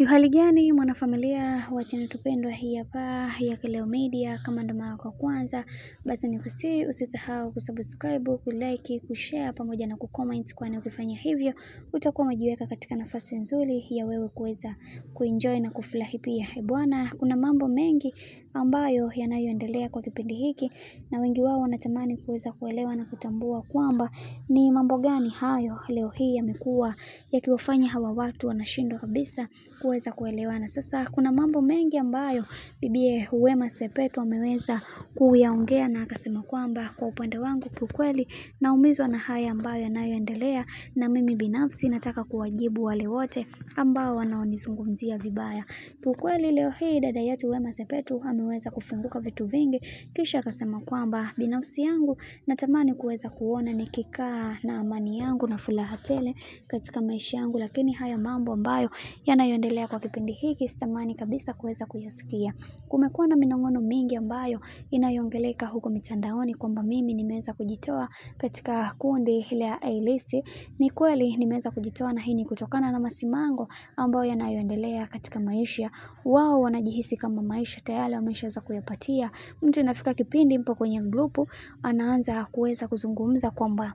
Hali gani mwanafamilia wa channel tupendwa hii hapa ya Kileo Media. Kama ndo mara kwa kwanza, basi nikusihi usisahau kusubscribe, kulike, kushare pamoja na kucomment, kwani ukifanya hivyo utakuwa umejiweka katika nafasi nzuri ya wewe kuweza kuenjoy na kufurahi pia. Bwana, kuna mambo mengi ambayo yanayoendelea kwa kipindi hiki na wengi wao wanatamani kuweza kuelewa na kutambua kwamba ni mambo gani hayo leo hii yamekuwa yakiwafanya hawa watu wanashindwa kabisa kuweza kuelewana. Sasa kuna mambo mengi ambayo Bibi Wema Sepetu ameweza kuyaongea na akasema kwamba kwa upande wangu kiukweli naumizwa na haya ambayo yanayoendelea, na mimi binafsi nataka kuwajibu wale wote ambao wanaonizungumzia vibaya. Kiukweli leo hii dada yetu Wema Sepetu ameweza kufunguka vitu vingi, kisha akasema kwamba binafsi yangu natamani kuweza kuona nikikaa na amani yangu na furaha tele katika maisha yangu, lakini haya mambo ambayo yanayoendelea kwa kipindi hiki sitamani kabisa kuweza kuyasikia. Kumekuwa na minong'ono mingi ambayo inayoongeleka huko mitandaoni kwamba mimi nimeweza kujitoa katika kundi la A-list. Ni kweli nimeweza kujitoa, na hii ni kutokana na masimango ambayo yanayoendelea katika maisha. Wao wanajihisi kama maisha tayari wameshaweza kuyapatia. Mtu inafika kipindi mpo kwenye grupu anaanza kuweza kuzungumza kwamba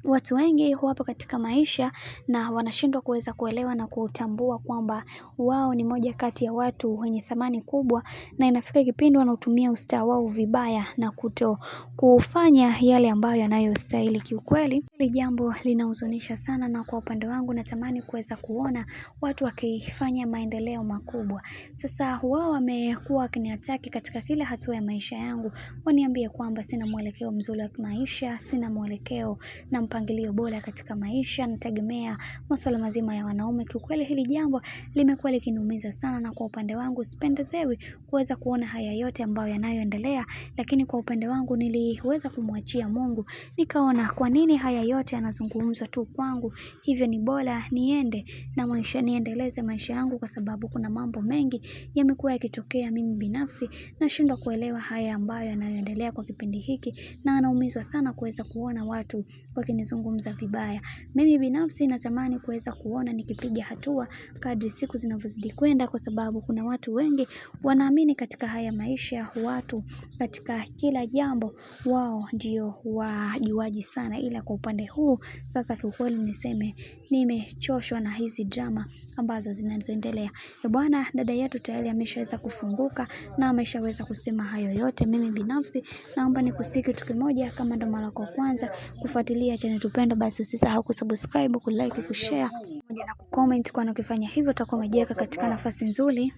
watu wengi wapo katika maisha na wanashindwa kuweza kuelewa na kutambua kwamba wao ni moja kati ya watu wenye thamani kubwa, na inafika kipindi wanatumia ustaa wao vibaya na kuto kufanya yale ambayo yanayostahili. Kiukweli hili jambo linahuzunisha sana, na kwa upande wangu natamani kuweza kuona watu wakifanya maendeleo makubwa. Sasa wao wamekuwa wakiniataki katika kila hatua ya maisha yangu, waniambie kwamba sina mwelekeo mzuri wa maisha, sina mwelekeo na mpangilio bora katika maisha, nategemea masuala mazima ya wanaume. Kiukweli hili jambo limekuwa likiniumiza sana, na kwa upande wangu sipendezewi kuweza kuona haya yote ambayo yanayoendelea, lakini kwa upande wangu niliweza kumwachia Mungu. Nikaona kwa nini haya yote yanazungumzwa tu kwangu, hivyo ni bora niende na maisha, niendeleze maisha yangu, kwa sababu kuna mambo mengi yamekuwa yakitokea. Mimi binafsi nashindwa kuelewa haya ambayo yanayoendelea kwa kipindi hiki, na anaumizwa sana kuweza kuona watu wakinizungumza vibaya. Mimi binafsi natamani kuweza kuona nikipiga hatua kadri siku zinavyozidi kwenda, kwa sababu kuna watu wengi wanaamini katika haya maisha. Watu katika kila jambo wao ndio wajuaji sana, ila kwa upande huu sasa kiukweli niseme nimechoshwa na hizi drama ambazo zinazoendelea. Bwana, dada yetu tayari ameshaweza kufunguka na ameshaweza kusema hayo yote. Mimi binafsi naomba nikusihi kitu kimoja, kama ndo mara kwa kwanza kufuatilia channel tupenda, basi usisahau kusubscribe, kulike, kushare pamoja na kucomment, kwani ukifanya hivyo utakuwa umejiweka katika nafasi nzuri